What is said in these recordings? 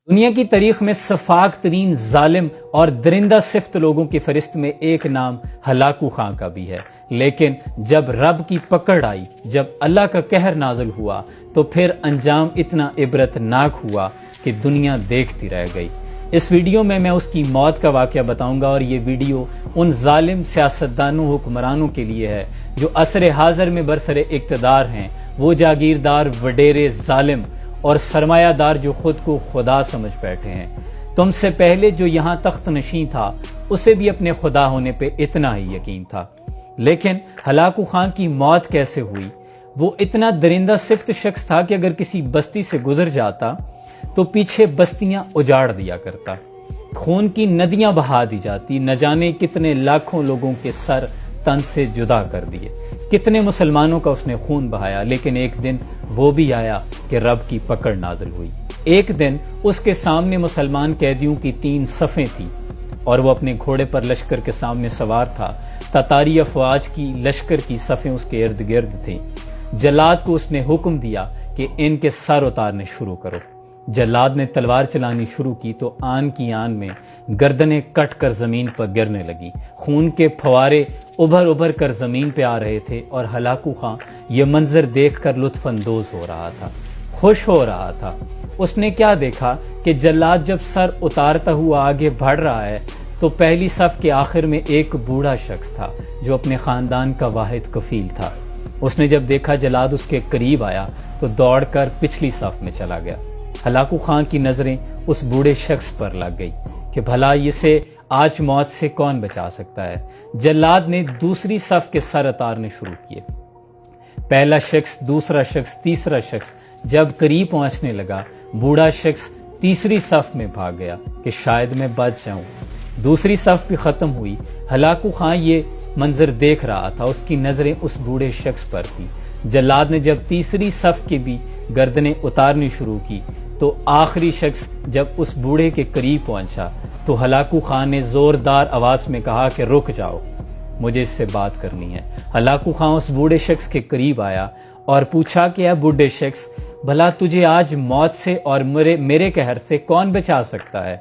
دنیا کی تاریخ میں سفاک ترین ظالم اور درندہ صفت لوگوں کی فہرست میں ایک نام ہلاکو خاں کا بھی ہے، لیکن جب رب کی پکڑ آئی، جب اللہ کا قہر نازل ہوا تو پھر انجام اتنا عبرتناک ہوا کہ دنیا دیکھتی رہ گئی۔ اس ویڈیو میں اس کی موت کا واقعہ بتاؤں گا، اور یہ ویڈیو ان ظالم سیاستدانوں حکمرانوں کے لیے ہے جو عصر حاضر میں برسر اقتدار ہیں، وہ جاگیردار وڈیرے ظالم اور سرمایہ دار جو خود کو خدا سمجھ بیٹھے ہیں۔ تم سے پہلے جو یہاں تخت نشین تھا اسے بھی اپنے خدا ہونے پہ اتنا ہی یقین تھا، لیکن ہلاکو خاں کی موت کیسے ہوئی؟ وہ اتنا درندہ صفت شخص تھا کہ اگر کسی بستی سے گزر جاتا تو پیچھے بستیاں اجاڑ دیا کرتا، خون کی ندیاں بہا دی جاتی، نہ جانے کتنے لاکھوں لوگوں کے سر تن سے جدا کر دیے، کتنے مسلمانوں کا اس نے خون بہایا۔ لیکن ایک دن وہ بھی آیا کہ رب کی پکڑ نازل ہوئی۔ ایک دن اس کے سامنے مسلمان قیدیوں کی 3 صفیں تھیں اور وہ اپنے گھوڑے پر لشکر کے سامنے سوار تھا۔ تتاری افواج کی لشکر کی صفیں اس کے ارد گرد تھیں۔ جلاد کو اس نے حکم دیا کہ ان کے سر اتارنے شروع کرو۔ جلاد نے تلوار چلانی شروع کی تو آن کی آن میں گردنیں کٹ کر زمین پر گرنے لگی، خون کے پھوارے ابھر ابھر کر زمین پہ آ رہے تھے، اور ہلاکو خاں یہ منظر دیکھ کر لطف اندوز ہو رہا تھا، خوش ہو رہا تھا۔ اس نے کیا دیکھا کہ جلاد جب سر اتارتا ہوا آگے بڑھ رہا ہے تو پہلی صف کے آخر میں ایک بوڑھا شخص تھا جو اپنے خاندان کا واحد کفیل تھا۔ اس نے جب دیکھا جلاد اس کے قریب آیا تو دوڑ کر پچھلی صف میں چلا گیا۔ ہلاکو خاں کی نظریں اس بوڑھے شخص پر لگ گئی کہ بھلا اسے آج موت سے کون بچا سکتا ہے۔ جلاد نے دوسری صف کے سر اتارنے شروع کیے۔ پہلا شخص، دوسرا شخص، تیسرا شخص جب قریب پہنچنے لگا، بوڑھا شخص تیسری صف میں بھاگ گیا کہ شاید میں بچ جاؤں۔ دوسری صف بھی ختم ہوئی۔ ہلاکو خاں یہ منظر دیکھ رہا تھا، اس کی نظریں اس بوڑھے شخص پر تھیں۔ جلاد نے جب تیسری صف کی بھی گردنیں اتارنی شروع کی تو آخری شخص جب اس بوڑھے کے قریب پہنچا تو ہلاکو خاں نے زوردار آواز میں کہا کہ رک جاؤ، مجھے اس سے بات کرنی ہے۔ ہلاکو خاں اس بوڑھے شخص کے قریب آیا اور پوچھا کہ اے بوڑھے شخص، بھلا تجھے آج موت سے اور میرے قہر سے کون بچا سکتا ہے؟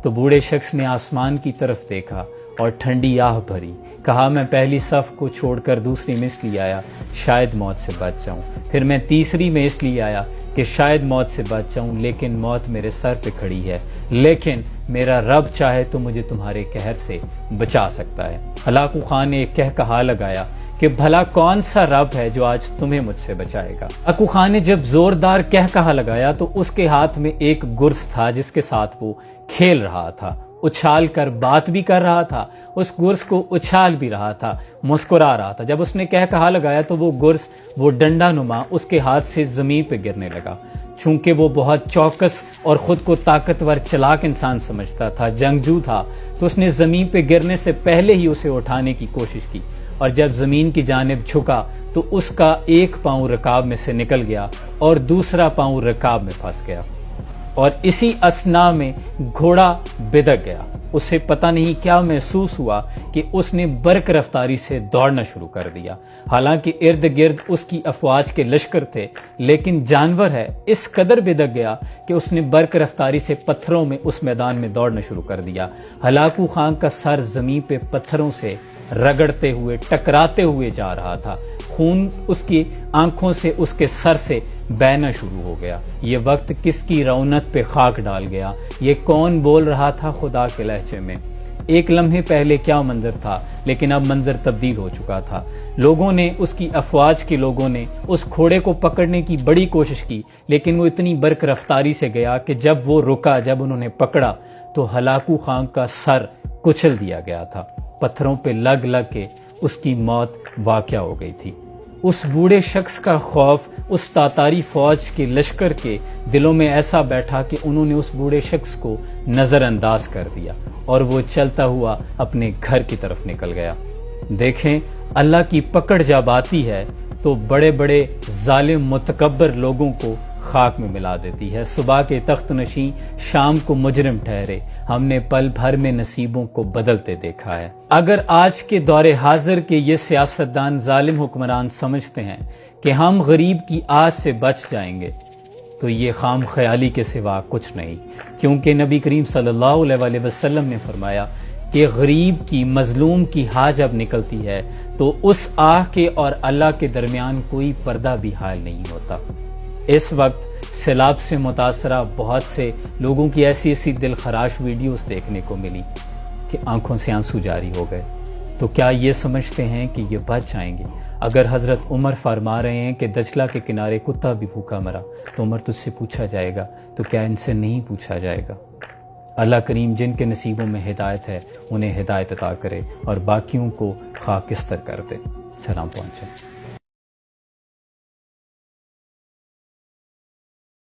تو بوڑھے شخص نے آسمان کی طرف دیکھا اور ٹھنڈی آہ بھری، کہا میں پہلی صف کو چھوڑ کر دوسری میں اس لیے آیا شاید موت سے بچ جاؤں، پھر میں تیسری میں اس لیے آیا کہ شاید موت سے بچ جاؤں، لیکن موت میرے سر پہ کھڑی ہے، لیکن میرا رب چاہے تو مجھے تمہارے قہر سے بچا سکتا ہے۔ ہلاکو خاں نے ایک کہا لگایا کہ بھلا کون سا رب ہے جو آج تمہیں مجھ سے بچائے گا؟ ہلاکو خاں نے جب زوردار کہا لگایا تو اس کے ہاتھ میں ایک گرز تھا جس کے ساتھ وہ کھیل رہا تھا، اچھال کر بات بھی کر رہا تھا، اس گرز کو اچھال بھی رہا تھا، مسکرا رہا تھا۔ جب اس نے کہا لگایا تو وہ گرز، وہ ڈنڈا نما اس کے ہاتھ سے زمین پہ گرنے لگا۔ چونکہ وہ بہت چوکس اور خود کو طاقتور چلاک انسان سمجھتا تھا، جنگجو تھا، تو اس نے زمین پہ گرنے سے پہلے ہی اسے اٹھانے کی کوشش کی، اور جب زمین کی جانب جھکا تو اس کا ایک پاؤں رکاب میں سے نکل گیا اور دوسرا پاؤں رکاب میں پھنس گیا، اور اسی اثنا میں گھوڑا بدک گیا۔ اسے پتہ نہیں کیا محسوس ہوا کہ اس نے برق رفتاری سے دوڑنا شروع کر دیا۔ حالانکہ ارد گرد اس کی افواج کے لشکر تھے، لیکن جانور ہے اس قدر بدک گیا کہ اس نے برق رفتاری سے پتھروں میں اس میدان میں دوڑنا شروع کر دیا۔ ہلاکو خاں کا سر زمین پہ پتھروں سے رگڑتے ہوئے، ٹکراتے ہوئے جا رہا تھا، خون اس کی آنکھوں سے، اس کے سر سے بہنا شروع ہو گیا۔ یہ وقت کس کی رونق پہ خاک ڈال گیا؟ یہ کون بول رہا تھا خدا کے لہجے میں؟ ایک لمحے پہلے کیا منظر تھا، لیکن اب منظر تبدیل ہو چکا تھا۔ لوگوں نے، اس کی افواج کے لوگوں نے اس گھوڑے کو پکڑنے کی بڑی کوشش کی، لیکن وہ اتنی برق رفتاری سے گیا کہ جب وہ رکا، جب انہوں نے پکڑا تو ہلاکو خاں کا سر کچل دیا گیا تھا، پتھروں پہ لگ کے اس کی موت واقع ہو گئی تھی۔ اس بوڑھے شخص کا خوف اس تاتاری فوج کے لشکر کے دلوں میں ایسا بیٹھا کہ انہوں نے اس بوڑھے شخص کو نظر انداز کر دیا اور وہ چلتا ہوا اپنے گھر کی طرف نکل گیا۔ دیکھیں، اللہ کی پکڑ جب آتی ہے تو بڑے بڑے ظالم متکبر لوگوں کو خاک میں ملا دیتی ہے۔ صبح کے تخت نشین شام کو مجرم ٹھہرے، ہم نے پل بھر میں نصیبوں کو بدلتے دیکھا ہے۔ اگر آج کے دور حاضر کے یہ سیاستدان ظالم حکمران سمجھتے ہیں کہ ہم غریب کی آس سے بچ جائیں گے تو یہ خام خیالی کے سوا کچھ نہیں، کیونکہ نبی کریم صلی اللہ علیہ وسلم نے فرمایا کہ غریب کی، مظلوم کی ہاں جب نکلتی ہے تو اس آہ کے اور اللہ کے درمیان کوئی پردہ بھی حائل نہیں ہوتا۔ اس وقت سیلاب سے متاثرہ بہت سے لوگوں کی ایسی ایسی دل خراش ویڈیوز دیکھنے کو ملی کہ آنکھوں سے آنسو جاری ہو گئے۔ تو کیا یہ سمجھتے ہیں کہ یہ بچ جائیں گے؟ اگر حضرت عمر فرما رہے ہیں کہ دجلہ کے کنارے کتا بھی بھوکا مرا، تو عمر تجھ سے پوچھا جائے گا، تو کیا ان سے نہیں پوچھا جائے گا؟ اللہ کریم جن کے نصیبوں میں ہدایت ہے انہیں ہدایت عطا کرے اور باقیوں کو خاکستر کر دے۔ سلام پہنچے۔